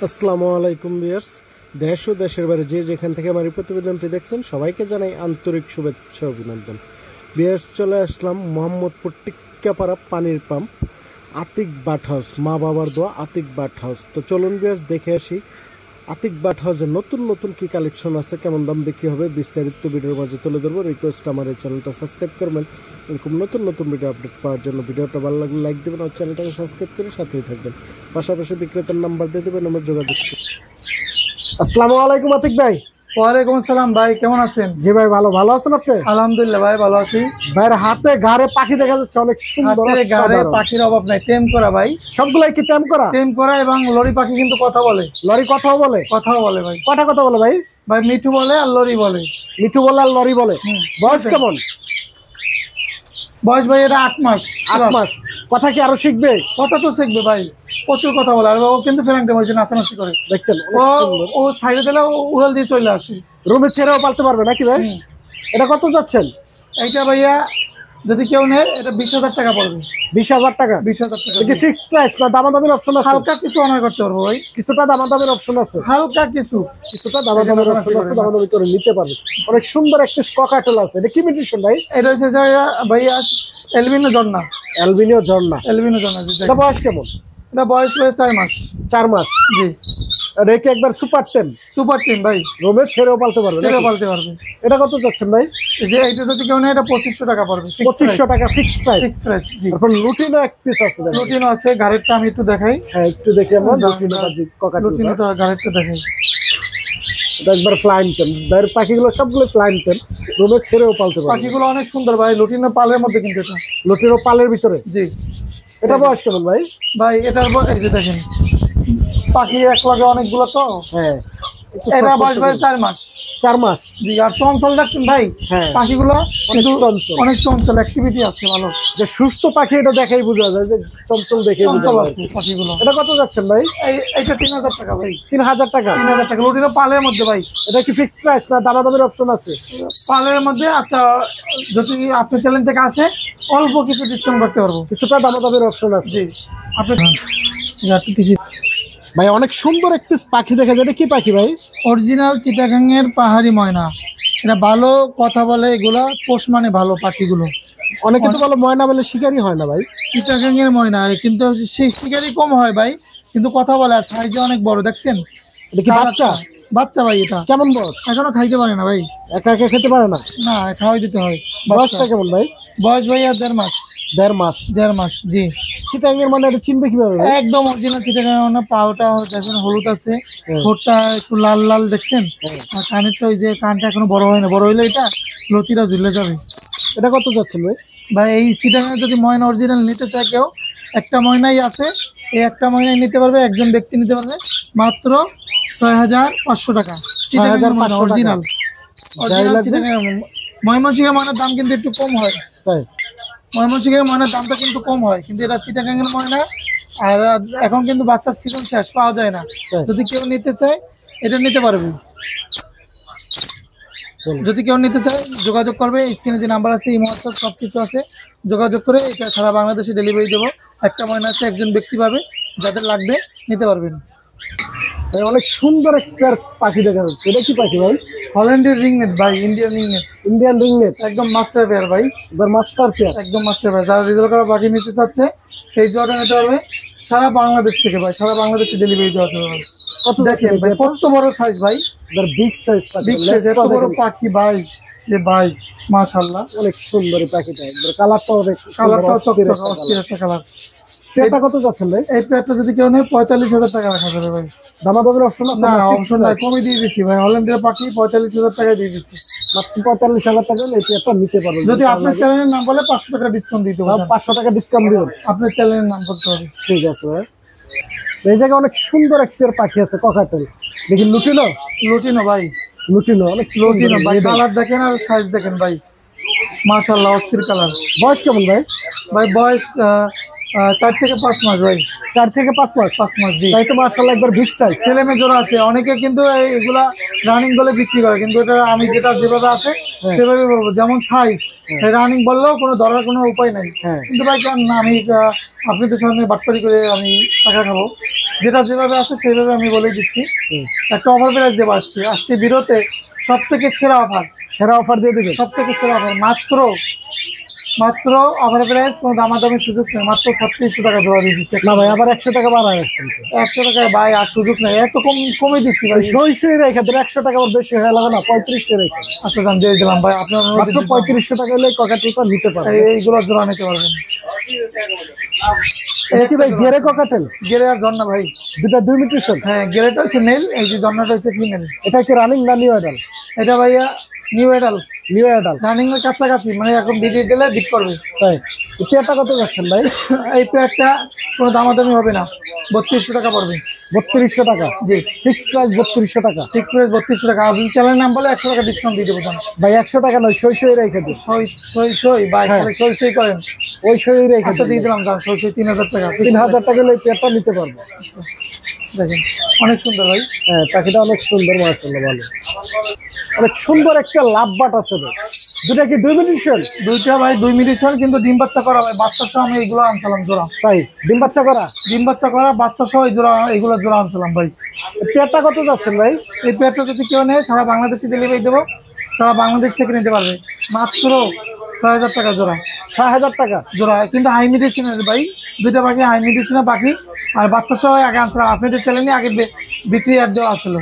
আসসালামু আলাইকুম ভিউয়ার্স, দেশ ও দেশের বাইরে যে যেখান থেকে আমার এই প্রতিবেদনটি দেখছেন সবাইকে জানাই আন্তরিক শুভেচ্ছা অভিনন্দন। ভিউয়ার্স, চলে আসলাম মোহাম্মদপুর টিক্কাপাড়া পানির পাম্প আতিক বাট হাউস, মা বাবার দোয়া আতিক বাট হাউস। তো চলুন ভিউয়ার্স দেখে আসি আতিক বাট হাউসের নতুন নতুন কি কালেকশন আছে, কেমন দাম বিক্রি হবে, বিস্তারিত ভিডিওর মাঝে তুলে ধরবো। রিকোয়েস্ট আমার এই চ্যানেলটা সাবস্ক্রাইব করবেন এরকম নতুন নতুন ভিডিও আপডেট পাওয়ার জন্য। ভিডিওটা ভালো লাগলে লাইক দেবেন আর চ্যানেলটাকে সাবস্ক্রাইব করে সাথেই থাকবেন। পাশাপাশি বিক্রেতার নাম্বার দিয়ে দেবেন, আমার যোগাযোগ। আসসালামু আলাইকুম আতিক ভাই। ওয়ালাইকুম আসসালাম ভাই, কেমন আছেন? জি ভাই, ভালো আছেন আপনি? আলহামদুলিল্লাহ ভাই, ভালো আছি। ভাইয়ের হাতে ঘাড়ে পাখি দেখা যাচ্ছে, অনেক সুন্দর। হাতে ঘাড়ে পাখির অভাব নাই, টেম করা ভাই। সবগুলাই কি টেম করা? এবং লরি পাখি কিন্তু কথা বলে। লরি কথাও বলে ভাই। কটা কথা বলে ভাই? ভাই মিঠু বলে আর লরি বলে। মিঠু বলে আর লরি বলে। বয়স কেমন? বয়স ভাই এটা 8 মাস। 8 মাস। কথা কি আরো শিখবে? কথা তো শিখবে ভাই, প্রচুর কথা বলে। আর ও কিন্তু ফেরাংটে বলছে, নাচানাচি করে। দেখছেন ও সাইডে দিলে উড়াল দিয়ে চলে আসে। রুমে ছেড়েও পালতে পারবে নাকি ভাই? এটা কত যাচ্ছেন? এইটা ভাইয়া যদি কেউ নেয় এটা 20,000 টাকা পড়বে। 20,000 টাকা? 20,000 টাকা। এটা ফিক্সড প্রাইস না দামাদামির অপশন আছে? হালকা কিছু অনার করতে পারবো ভাই, কিছুটা দামাদামির অপশন আছে। হালকা কিছুটা দামাদামির অপশন আছে, দামাদামি করে নিতে পারবে। অনেক সুন্দর একটা ককাটেল আছে। এটা কি মিউটেশন ভাই? এটা হচ্ছে ভাইয়া এলবিনো ঝর্ণা। এলবিনো ঝর্ণা। এটা বয়স কেমন? এটা বয়স হয়ে 4 মাস। 4 মাস। জি। রেখে একবার সুপার টেম ভাই। রুমে ছেড়েও পালতে পারবে। এটা কত যাচ্ছেন ভাই? যে এটা যদি কেউ নেয় এটা 2500 টাকা পড়বে। 2500 টাকা ফিক্সড প্রাইস। জি। তারপর লুটিনো এক পিস আছে। লুটিনো আছে, ঘাড়েরটা আমি একটু দেখাই। হ্যাঁ, একটু দেখি আমরা লুটিনোটা ঘাড়েরটা দেখাই। এটা একবার ফ্লাইং টেম। বাইরের পাখিগুলো সবগুলো ফ্লাইং টেম, রুমে ছেড়েও পালতে পারবে। পাখিগুলো অনেক সুন্দর ভাই, লুটিনো পালের মধ্যে কিন্তু এটা। লুটিনো পালের ভিতরে? জি। এটা বয়স কেমন ভাই? ভাই এটার এই যে দেখেন পাখি এক লগে অনেকগুলো তো। হ্যাঁ, এটা বয়স ভাই 4 মাস। 4 মাস। জি। আর চঞ্চল দেখছেন ভাই? হ্যাঁ, পাখিগুলো অনেক চঞ্চল, অ্যাক্টিভিটি আছে ভালো। যে সুস্থ পাখি এটা দেখাই বোঝা যায় যে চঞ্চল দেখে বোঝা যায় পাখিগুলো। এটা কত যাচ্ছেন ভাই? এইটা 3,000 টাকা ভাই। 3,000 টাকা? 3,000 টাকা। লুটিনো পালের মধ্যে ভাই। এটা কি ফিক্সড প্রাইস না দামাদামির অপশন আছে? পালের মধ্যে। আচ্ছা, যদি আপনার চ্যানেল থেকে আসে অল্প কিছু ডিসকাউন্ট করতে পারবো, কিছুটা দামাদামির অপশন আছে। জি। আপনি ভাই অনেক সুন্দর একটি পাখি দেখা যায়। এটা কি পাখি ভাই? অরিজিনাল চিটাগাংয়ের পাহাড়ি ময়না। এটা ভালো কথা বলে, এগুলা পোষ মানে ভালো পাখিগুলো। অনেকে তো বলে ময়না বলে শিকারি হয় না ভাই। চিটাগাংয়ের ময়না, কিন্তু সেই শিকারি কম হয় ভাই, কিন্তু কথা বলে। আর সাইজে অনেক বড়, দেখছেন? এটা কি বাচ্চা ভাই। এটা কেমন বয়স? এখনো খাইতে পারে না ভাই। একা খেতে পারে না? না, খাওয়াই দিতে হয়। বয়সটা কেমন ভাই? বয়স ভাই আর 1.5 মাস। 1.5 মাস। জি। চিটাগাংয়ের মানে এটা চিনবে কিভাবে? একদম অরিজিনাল চিটাগাং মানে। পাওটা দেখেন হলুদ আছে, ঠোঁটটা একটু লাল লাল, দেখছেন? আর কানেরটা ওই যে কানটা এখনো বড় হয় না, বড় হইলে এটা লতিরা ঝুলে যাবে। এটা কত যাচ্ছে ভাই? ভাই এই চিটাগাং যদি ময়না অরিজিনাল নিতে চায় কেউ, একটা ময়নাই আছে, এই একটা ময়নাই নিতে পারবে, একজন ব্যক্তি নিতে পারবে মাত্র 6,500 টাকা। চিটাগাং অরিজিনাল চিটাগাং। ময়মনসিংহের ময়নার দাম কিন্তু একটু কম হয়। তাই? ময়মনসিংহের ময়নার দামটা কিন্তু কম হয়, কিন্তু এটা চিটাগাংয়ের ময়না। আর এখন কিন্তু বাচ্চার সিজন শেষ, পাওয়া যায় না। যদি কেউ নিতে চায় এটা নিতে পারবে। যদি কেউ নিতে চায় যোগাযোগ করবে, স্ক্রিনে যে নাম্বার আছে, ইমো হোয়াটসঅ্যাপ সবকিছু আছে, যোগাযোগ করে এটা সারা বাংলাদেশে ডেলিভারি দেবো। একটা ময়না আছে, একজন ব্যক্তি পাবে, যাদের লাগবে নিতে পারবেন। অনেক সুন্দর একটা পাখি দেখা যাচ্ছে। এটা কি পাখি ভাই? হল্যান্ডের রিংনেট ভাই, ইন্ডিয়ান রিংনেট। একদম মাস্টার পেয়ার ভাই। Master pair. যারা রিজার্ভ করা পাখি নিতে চাচ্ছে সেই জোড়াটা নিতে পারবে সারা বাংলাদেশ থেকে ভাই। সারা বাংলাদেশে ডেলিভারি দেওয়া যাবে। কত দেখেন ভাই, কত বড় সাইজ ভাই। Big size. এত বড় পাখি ভাই, যে ভাই মাশাআল্লাহ অনেক সুন্দর পাখিটা। একবার কালারটা কালার। এটা কত যাচ্ছেন ভাই? এই পেয়ারটা যদি কেউ নেয় 45,000 টাকা রাখা যাবে ভাই। দামাদামির অপশন আছে? না, অপশন নাই, কমে দিয়ে দিচ্ছি ভাই। হল্যান্ডের পাখি 45,000 টাকা দিয়ে দিচ্ছি। মাত্র 45,000 টাকা এই পেয়ারটা নিতে পারবেন। যদি আপনার চ্যানেলের নাম বলে 500 টাকা ডিসকাউন্ট দিতে হবে। 500 টাকা ডিসকাউন্ট দিবেন? আপনার চ্যানেলের নাম বলতে হবে। ঠিক আছে ভাই। এই জায়গায় অনেক সুন্দর একটা পাখি আছে, ককাটেল। দেখি লুটিনো ভাই। অনেক লুটিনো ভাই। কালার দেখেন আর সাইজ দেখেন ভাই, মাশাআল্লাহ অস্থির কালার। বয়স কেমন ভাই? ভাই বয়স 4 থেকে 5 মাস ভাই। 4 থেকে 5 মাস? 5 মাস। জি। তাই তো মাশাআল্লাহ একবার বিগ সাইজ। ছেলে মেয়ে জোড়া আছে। অনেকে কিন্তু এগুলা রানিং বলে বিক্রি করে, কিন্তু এটা আমি যেভাবে আছে সেভাবে বলবো। যেমন সাইজ রানিং বললেও কোনো ধরার কোনো উপায় নাই। কিন্তু ভাই কেন না, আমি আপনাদের সামনে বাটপারি করে আমি টাকা খাবো। যেটা যেভাবে আছে সেইভাবে আমি বলে দিচ্ছি। একটা অফার প্রাইস দেবো আজকে বিরতে সব থেকে সেরা অফার দিয়ে দিবেন। সব থেকে সেরা অফার মাত্র অফার প্রাইস, কোনো দামাদামির সুযোগ নেই, মাত্র 3600 টাকা জোড়া দিয়ে দিচ্ছে। না ভাই আবার 100 টাকা বাড়ায় রাখছেন। 100 টাকায় ভাই আর সুযোগ নেই, এত কমে দিচ্ছি ভাই। সই রেখে দেন, 100 টাকা আবার বেশি হয়ে লাগে না, 3500 রেখে। আচ্ছা দাম দিয়ে দিলাম ভাই, আপনার মাত্র 3500 টাকা হলে ককাটেলটা নিতে পারবেন। এইগুলো জোড়া নিতে পারবেন। এটা কি ভাই গেরে ককাটেল? গেরে আর ঝর্ণা ভাই, দুটা 2 মিউটেশন। হ্যাঁ গেরেটা হচ্ছে মেল, এই যে ঝর্ণাটা হচ্ছে ফিমেল। এটা কি রানিং না নিউ অ্যাডাল? এটা ভাইয়া নিউ অ্যাডাল। রানিং এর কাছাকাছি, মানে এখন বিক্রি দিলে বিট করবে। তাই এই পেয়ারটা কত যাচ্ছেন ভাই? এই পেয়ারটা কোনো দামাদামি হবে না, 3200 টাকা পড়বে। 3200 টাকা? জি, ফিক্সড প্রাইস 3200 টাকা। ফিক্সড প্রাইস 3200 টাকা। আপনি চ্যানেল নাম বলে 100 টাকা ডিসকাউন্ট দিয়ে দেবো। ভাই 100 টাকা নয়, সই রেখে দিন। সই ভাই, সই করেন, ওই সই রেখে আচ্ছা দিয়ে দিলাম দাম। সই 3000 টাকা। 3000 টাকা হলে এই পেয়ারটা নিতে পারবো। দেখেন অনেক সুন্দর ভাই। হ্যাঁ পাখিটা অনেক সুন্দর, মাশাআল্লাহ ভালো। অনেক সুন্দর একটা লাভবাট আছে ভাই। দুটা কি 2 মিউটেশন? দুইটা ভাই 2 মিউটেশন, কিন্তু ডিম বাচ্চা করা ভাই। বাচ্চা সহ আমি এগুলো আনছিলাম জোড়া। তাই ডিম বাচ্চা করা? ডিম বাচ্চা করা বাচ্চা সহ এগুলো জোড়া আনছিলাম ভাই। পেয়ারটা কত যাচ্ছেন ভাই? এই পেয়ারটা যদি কেউ নেয় সারা বাংলাদেশে ডেলিভারি দেবো, সারা বাংলাদেশ থেকে নিতে পারবে। মাত্র 6000 টাকা জোড়া। 6000 টাকা জোড়া, কিন্তু হাই মিউটেশনের ভাই। দুইটা পাখি হাই মিউটেশনের পাখি, আর বাচ্চা সহ আগে আনছিলাম। আপনাদের চ্যানেলে আগে বিক্রি আর দেওয়া আসলো।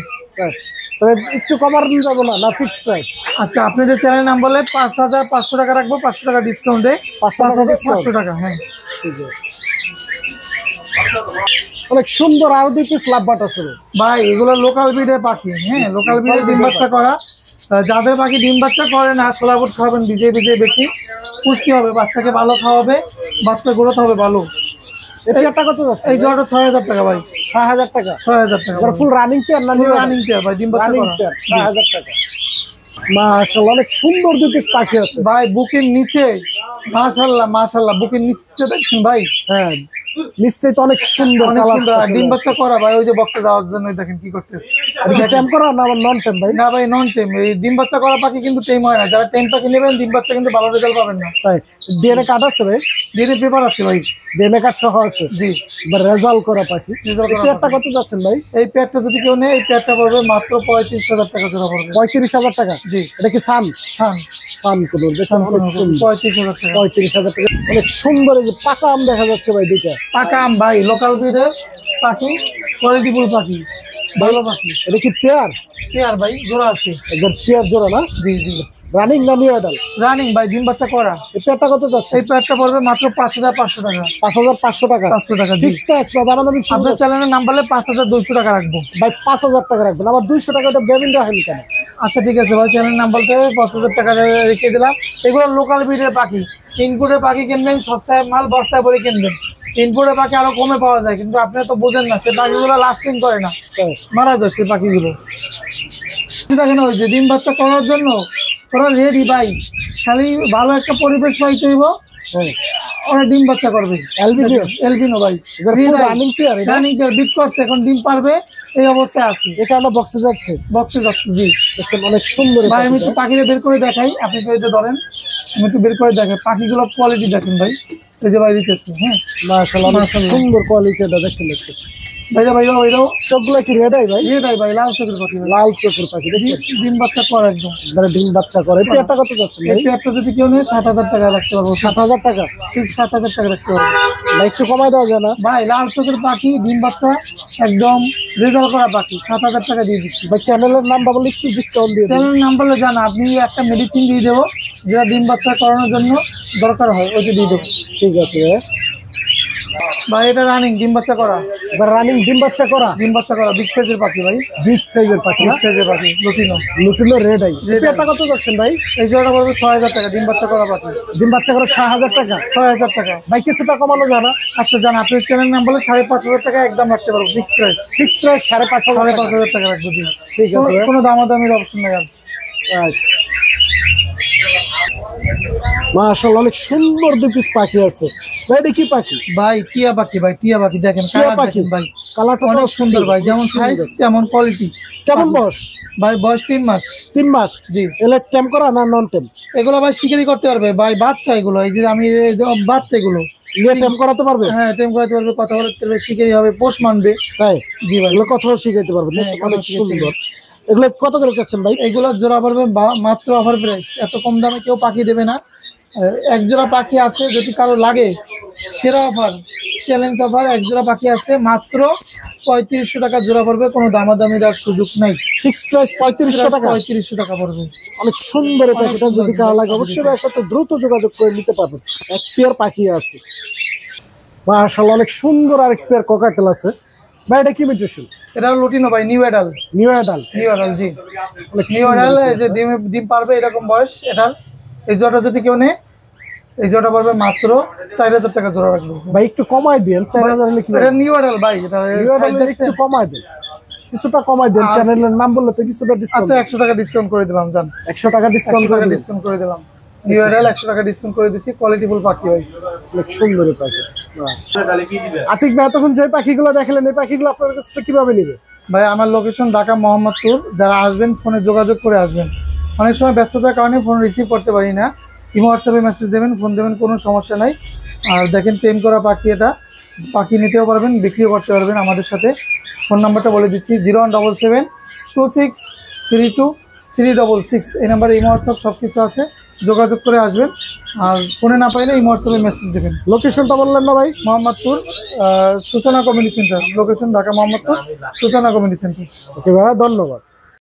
তবে একটু কমার যাবো না ফিক্সড প্রাইস? আচ্ছা আপনাদের চ্যানেল নাম বলে 5500 টাকা রাখবো, 500 টাকা ডিসকাউন্টে। 500 টাকা। হ্যাঁ অনেক সুন্দর। আরো 2 পিস লাভবাট আছে ভাই, এগুলো লোকাল ব্রিডের পাখি। হ্যাঁ লোকাল ব্রিডের ডিম বাচ্চা করা। যাদের পাখি ডিম বাচ্চা করে না, সোলাবুট খাওয়াবেন, ভিজে বেশি পুষ্টি হবে, বাচ্চাকে ভালো খাওয়াবে, বাচ্চা গ্রোথ হবে ভালো। এই জোড়াটা 6000 টাকা ভাই। 6000 টাকা? 6000 টাকা। ফুল রানিং পেয়ার না? রানিং পেয়ার ভাই, ডিম বাচ্চা করা। 6000 টাকা। মাশাআল্লাহ অনেক সুন্দর 2 পিস পাখি আছে ভাই। বুকের নিচে মাশাআল্লাহ বুকের নিচে দেখছেন ভাই? হ্যাঁ নিশ্চয়ই তো অনেক সুন্দর। ডিম বাচ্চা করা ভাই। ওই যে বক্সে যাওয়ার জন্য দেখেন কি করতেছে। টেম করা না নন টেম ভাই? না ভাই নন টেম। এই ডিম বাচ্চা করা পাখি কিন্তু টেম হয় না। যারা টেম পাখি নেবেন ডিম বাচ্চা কিন্তু ভালো রেজাল্ট পাবেন না। তাই ডিএনএ কার্ড আছে ভাই? ডিএনএ পেপার আছে ভাই। ডিএনএ কার্ড সহ আছে? জি। রেজাল্ট করা পাখি। পেয়ারটা কত যাচ্ছেন ভাই? এই পেয়ারটা যদি কেউ নেয়, এই পেয়ারটা পড়বে মাত্র 35000 টাকা জোড়া পড়বে। 35000 টাকা? জি। এটা কি সান কালার? দেখুন অনেক সুন্দর। 35000 টাকা। 35000 টাকা। অনেক সুন্দর। এই যে পাকা আম দেখা যাচ্ছে ভাই দুইটা। পাকা আম ভাই, লোকাল ব্রিডের পাখি, কোয়ালিটিফুল পাখি, ভালো পাখি। এটা কি পেয়ার? পেয়ার ভাই, জোড়া আছে। একবার পেয়ার জোড়া না? জি জি। রানিং না নিউ অ্যাডাল? রানিং ভাই, ডিম বাচ্চা করা। এই পেয়ারটা কত যাচ্ছে? এই পেয়ারটা পড়বে মাত্র 5500 টাকা। 5500 টাকা? 500 টাকা। ফিক্সড প্রাইস না দামাদামি? আপনার চ্যানেলের নাম বলে 5200 টাকা রাখবো ভাই। 5000 টাকা রাখবেন, আবার 200 টাকা ওটা পেমেন্ট রাখেন কেন? আচ্ছা ঠিক আছে ভাই, চ্যানেল নাম বলতে 5000 টাকা রেখে দিলাম। এগুলো লোকাল ব্রিডের পাখি। ইনপুটের পাখি কিনবেন, সস্তায় মাল বস্তায় ভরে কিনবেন। ইনপুটের পাখি আরো কমে পাওয়া যায়, কিন্তু আপনি তো বোঝেন না, সে পাখিগুলো লাস্টিং করে না, মারা যায় সেই পাখিগুলো। দেখেন ওই যে ডিম বাচ্চা করার জন্য ওরা রেডি ভাই, খালি ভালো একটা পরিবেশ পাইতে হইব, ওরা ডিম বাচ্চা করবে। এলবিনো ভাই, রানিং পেয়ার বিট করছে, এখন ডিম পারবে, এই অবস্থায় আছে। এটা আমরা বক্সে যাচ্ছে? জি। অনেক সুন্দর ভাই আমি একটু পাখিটা বের করে দেখাই, আপনি তো এটা ধরেন, আমি একটু বের করে দেখাই পাখিগুলো কোয়ালিটি দেখেন ভাই। এই যে ভাই দিতেছে। হ্যাঁ মাশাআল্লাহ সুন্দর কোয়ালিটিটা দেখছেন। ভাইরাও চোখগুলো কি রেড ভাই? ভাই লাল চোখের পাখি। লাল চোখের পাখি দেখছেন? ডিম বাচ্চা করে একদম, ডিম বাচ্চা করে। পেয়ারটা কত যাচ্ছে? এই পেয়ারটা যদি কেউ নেয় 7000 টাকা রাখতে পারবো। 7000 টাকা? ঠিক 7000 টাকা রাখতে পারবো ভাই। একটু কমাই দেওয়া যায় না ভাই? লাল চোখের পাখি, ডিম বাচ্চা, একদম রেজাল্ট করা পাখি, 7000 টাকা দিয়ে দিচ্ছি ভাই। চ্যানেলের নামটা বলে একটু ডিসকাউন্ট দিয়ে। চ্যানেলের নাম বলে জানা, আপনি একটা মেডিসিন দিয়ে দেবো, যেটা ডিম বাচ্চা করানোর জন্য দরকার হয়, ওইটা দিয়ে দেবো। ঠিক আছে ভাই। এটা রানিং ডিম বাচ্চা করা। রানিং ডিম বাচ্চা করা? ডিম বাচ্চা করা, বিগ সাইজের পাখি ভাই। বিগ সাইজের পাখি? বিগ সাইজের পাখি, লুটিনো রেড আই। পেয়ারটা কত যাচ্ছেন ভাই? এই জোড়াটা পড়বে 6000 টাকা। ডিম বাচ্চা করা পাখি। ডিম বাচ্চা করা 6000 টাকা? 6000 টাকা ভাই। কিছুটা কমানো যায় না? আচ্ছা জান, আপনার চ্যানেল নাম বলে 5500 টাকা একদম রাখতে পারবো। ফিক্স প্রাইস 5500 টাকা রাখবো। ঠিক আছে, কোনো দামাদামির অপশন নেই। মাশাআল্লাহ অনেক সুন্দর 2 পিস পাখি আছে ভাই। এটা কি পাখি ভাই? টিয়া পাখি ভাই। টিয়া পাখি দেখেন, টিয়া পাখি ভাই, কালারটা অনেক সুন্দর ভাই, যেমন সাইজ তেমন কোয়ালিটি। কেমন বয়স ভাই? বয়স 3 মাস। 3 মাস? জি। এলে টেম করা না নন টেম? এগুলো ভাই শিকারি করতে পারবে ভাই, বাচ্চা এগুলো। এই যে আমি বাচ্চা এগুলো নিয়ে টেম করাতে পারবে? হ্যাঁ, টেম করাতে পারবে, কথা বলতে পারবে, শিখেই হবে, পোষ মানবে। তাই? জি ভাই, এগুলো কথাও শিখাইতে পারবে, হ্যাঁ, অনেক কথাও শিখাইতে সুন্দর। এগুলো কত করে চাচ্ছেন ভাই? এগুলো জোড়া পড়বে মাত্র অফার প্রাইস, এত কম দামে কেউ পাখি দেবে না। এক জোড়া পাখি আছে, যদি কারো লাগে সেরা অফার, চ্যালেঞ্জ অফার, এক জোড়া পাখি আছে মাত্র 3500 টাকা জোড়া পড়বে, কোনো দামাদামির আর সুযোগ নাই। ফিক্সড প্রাইস 3500 টাকা। 3500 টাকা পড়বে। অনেক সুন্দর এই পাখিটা, যদি কারো লাগে অবশ্যই ভাইয়ের সাথে দ্রুত যোগাযোগ করে নিতে পারবেন। এক পেয়ার পাখি আছে মাশাআল্লাহ, অনেক সুন্দর। আরেক পেয়ার ককাটেল আছে ভাই, এটা কি মিউটেশন? এটা লুটিনো ভাই, new adult. New adult? New adult, জি নিউ অ্যাডাল। এই যে ডিম পারবে এরকম বয়স এটার। এই জোড়াটা যদি কেউ নেয়, এই জোড়াটা পারবে মাত্র 4000 টাকা জোড়া রাখবে ভাই। একটু কমাই দেন, 4000 হলে কি? এটা নিউ অ্যাডাল ভাই, এটা নিউ অ্যাডাল একটু কমাই দেন, কিছুটা কমাই দেন। চ্যানেলের নাম বললে তো কিছুটা ডিসকাউন্ট। আচ্ছা, 100 টাকা ডিসকাউন্ট করে দিলাম, জান। 100 টাকা ডিসকাউন্ট করে দিন। ডিসকাউন্ট করে দিলাম। নিউ অ্যাডাল 100 টাকা ডিসকাউন্ট করে দিছি, কোয়ালিটিফুল পাখি ভাই, অনেক সুন্দর এই পাখি। আতিক ভাই, তখন যে পাখিগুলো দেখালেন, এই পাখিগুলো আপনার কাছ থেকে কিভাবে নেবে? ভাই আমার লোকেশন ঢাকা মোহাম্মদপুর। যারা আসবেন ফোনে যোগাযোগ করে আসবেন, অনেক সময় ব্যস্ততার কারণে ফোন রিসিভ করতে পারি না, ইমো হোয়াটসঅ্যাপে মেসেজ দেবেন, ফোন দেবেন, কোনো সমস্যা নাই। আর দেখেন, টেম করা পাখি, এটা পাখি নিতেও পারবেন, বিক্রিও করতে পারবেন আমাদের সাথে। ফোন নাম্বারটা বলে দিচ্ছি, 01772632366। এই নাম্বারে ইমো হোয়াটসঅ্যাপ সব কিছু আছে, যোগাযোগ করে আসবেন। আর ফোনে না পাইলে ইমো হোয়াটসঅ্যাপে মেসেজ দেবেন। লোকেশনটা বললেন না ভাই? মোহাম্মদপুর, সূচনা community centre. Location Dhaka Mohammadpur, সূচনা কমিউনিটি সেন্টার। ওকে ভাই, ধন্যবাদ।